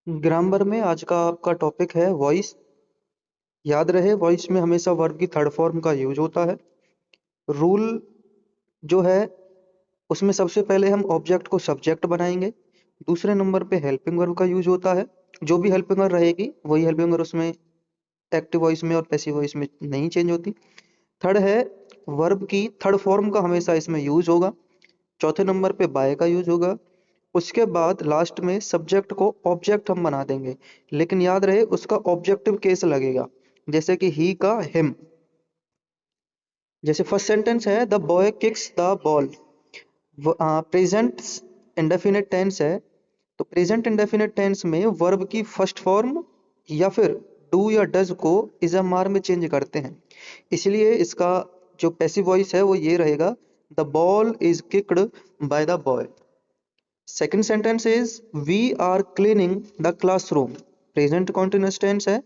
Grammar में आज का आपका टॉपिक है वॉइस। याद रहे वॉइस में हमेशा वर्ब की थर्ड फॉर्म का यूज होता है। रूल जो है उसमें सबसे पहले हम ऑब्जेक्ट को सब्जेक्ट बनाएंगे। दूसरे नंबर पे हेल्पिंग वर्ब का यूज होता है। जो भी हेल्पिंग वर्ब रहेगी वही हेल्पिंग वर्ब उसमें एक्टिव वॉइस में और पैसिव वॉइस में नहीं चेंज होती। थर्ड है वर्ब की थर्ड फॉर्म का हमेशा इसमें यूज होगा। चौथे नंबर पे बाय का यूज होगा। उसके बाद लास्ट में सब्जेक्ट को ऑब्जेक्ट हम बना देंगे, लेकिन याद रहे उसका ऑब्जेक्टिव केस लगेगा, जैसे कि ही का हिम। जैसे फर्स्ट सेंटेंस है the boy kicks the ball. Present indefinite tense है, तो प्रेजेंट इंडेफिनिट टेंस में वर्ब की फर्स्ट फॉर्म या फिर डू या डज को इज एम आर में चेंज करते हैं। इसलिए इसका जो पैसिव वॉइस है वो ये रहेगा, the ball is kicked by the boy. Second sentence is we are cleaning the classroom. Present continuous tense है।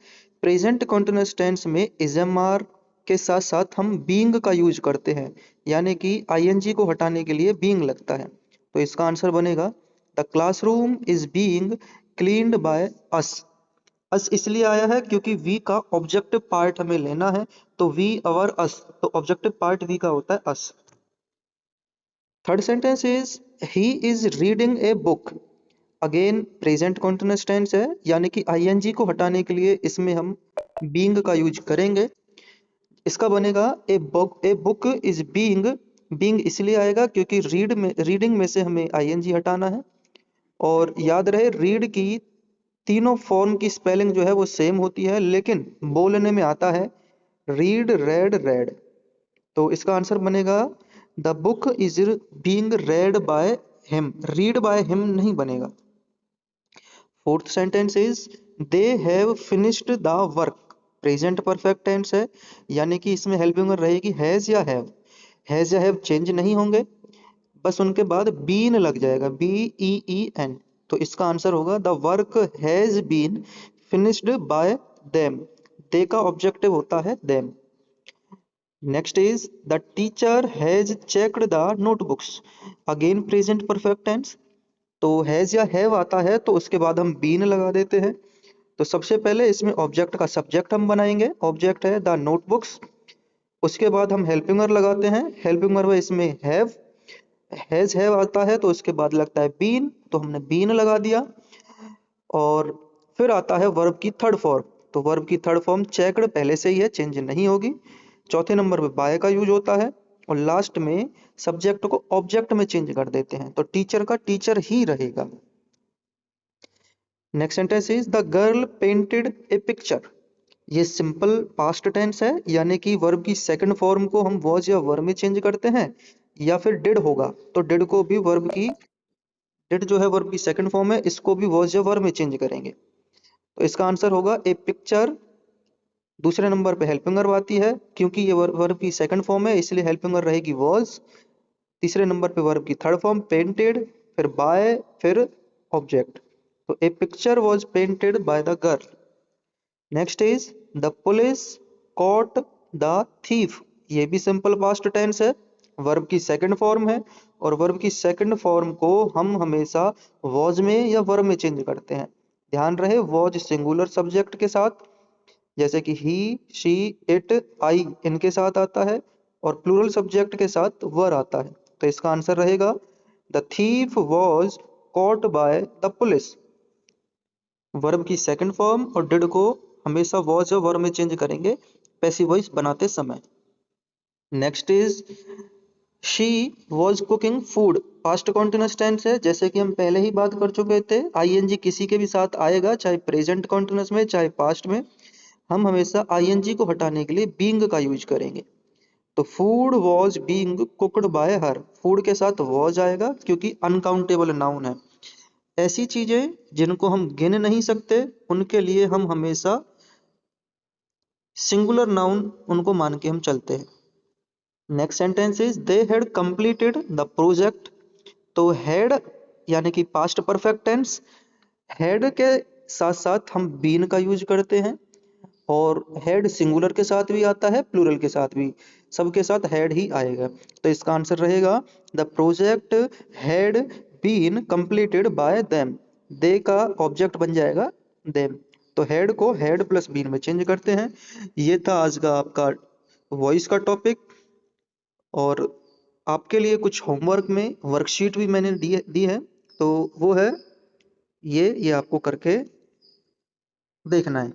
प्रेजेंट कॉन्टिन्यूअस टेंस में इजएमआर के साथ साथ हम बीइंग का यूज करते हैं, यानी कि आईएनजी को हटाने के लिए बीइंग लगता है। तो इसका आंसर बनेगा the classroom is being cleaned by us. Us इसलिए आया है क्योंकि वी का ऑब्जेक्टिव पार्ट हमें लेना है, तो वी अवर अस, तो ऑब्जेक्टिव पार्ट वी का होता है us. Third sentence is he is reading a book. Again present continuous tense है, यानी कि आईएनजी को हटाने के लिए इसमें हम बीइंग का यूज करेंगे। इसका बनेगा a book is being. Being इसलिए आएगा क्योंकि रीडिंग में से हमें आईएनजी हटाना है। और याद रहे रीड की तीनों फॉर्म की स्पेलिंग जो है वो सेम होती है, लेकिन बोलने में आता है रीड रेड रेड। तो इसका आंसर बनेगा the book is being read by him. Read by him नहीं बनेगा। Fourth sentence is they have finished the work. Present perfect tense है, यानी कि इसमें हेल्पिंग वर्ब रहेगी हैज या हैव। हैज या हैव चेंज नहीं होंगे, बस उनके बाद बीन लग जाएगा, BEEN। तो इसका आंसर होगा the work has been finished by them. They का ऑब्जेक्टिव होता है them. Next is the teacher has checked the notebooks. Again present perfect tense, तो हैज या हैव आता है तो उसके बाद हम बीन लगा देते हैं। तो सबसे पहले इसमें ऑब्जेक्ट का सब्जेक्ट हम बनाएंगे, ऑब्जेक्ट है द नोटबुक्स। उसके बाद हम हेल्पिंग वर्ब लगाते हैं, हेल्पिंग वर्ब इसमें हैव। हैज हैव आता है तो उसके बाद लगता है बीन, तो हमने बीन लगा दिया। और फिर आता है वर्ब की थर्ड फॉर्म, तो वर्ब की थर्ड फॉर्म चेक्ड पहले से ही है, चेंज नहीं होगी। चौथे नंबर पे बाय का यूज होता है, और लास्ट में सब्जेक्ट को ऑब्जेक्ट में चेंज कर देते हैं, तो टीचर का टीचर ही रहेगा। Next sentence is the girl painted A picture. ये सिंपल पास्ट टेंस है, यानी कि वर्ब की सेकंड फॉर्म को हम वॉज या वर में चेंज करते हैं, या फिर डिड होगा तो डिड को भी वर्ब की, डिड जो है वर्ब की सेकंड फॉर्म है, इसको भी वॉज या वर में चेंज करेंगे। तो इसका आंसर होगा ए पिक्चर। दूसरे नंबर पे हेल्पिंग वर्ब आती है, क्योंकि ये वर्ब की सेकंड फॉर्म है इसलिए हेल्पिंग वर्ब रहेगी वॉज। तीसरे नंबर पे वर्ब की थर्ड फॉर्म पेंटेड, फिर बाय, फिर ऑब्जेक्ट। तो a picture was painted by the girl. Next is the police caught the thief. ये भी सिंपल पास्ट टेंस है, वर्ब की सेकंड फॉर्म है, और वर्ब की सेकंड फॉर्म को हम हमेशा वॉज में या वर्ब में चेंज करते हैं। ध्यान रहे वॉज सिंगुलर सब्जेक्ट के साथ, जैसे कि ही, शी, इट, आई इनके साथ आता है, और प्लूरल सब्जेक्ट के साथ वर आता है। तो इसका आंसर रहेगा the thief was caught by the police. Verb की सेकंड फॉर्म और डिड को हमेशा वॉज और वर्ब में चेंज करेंगे पैसिव वॉइस बनाते समय। Next is she was cooking food. Past continuous tense है, जैसे कि हम पहले ही बात कर चुके थे, आईएनजी किसी के भी साथ आएगा, चाहे प्रेजेंट कॉन्टिन्यूअस में चाहे पास्ट में। हम हमेशा आईएनजी को हटाने के लिए बीइंग का यूज करेंगे। तो food was being cooked bye her, food के साथ वॉज आएगा क्योंकि अनकाउंटेबल नाउन है। ऐसी चीजें जिनको हम गिन नहीं सकते उनके लिए हम हमेशा सिंगुलर नाउन उनको मान के हम चलते हैं। Next sentence is they had completed the project. तो हैड यानी कि पास्ट परफेक्ट टेंस, हैड के साथ साथ हम बीन का यूज करते हैं, और हेड सिंगुलर के साथ भी आता है, प्लूरल के साथ भी, सबके साथ हेड ही आएगा। तो इसका आंसर रहेगा the project had been completed by them. They का ऑब्जेक्ट बन जाएगा देम। तो हेड को हेड प्लस बीन में चेंज करते हैं। ये था आज का आपका वॉइस का टॉपिक। और आपके लिए कुछ होमवर्क में वर्कशीट भी मैंने दी है, तो वो है ये आपको करके देखना है।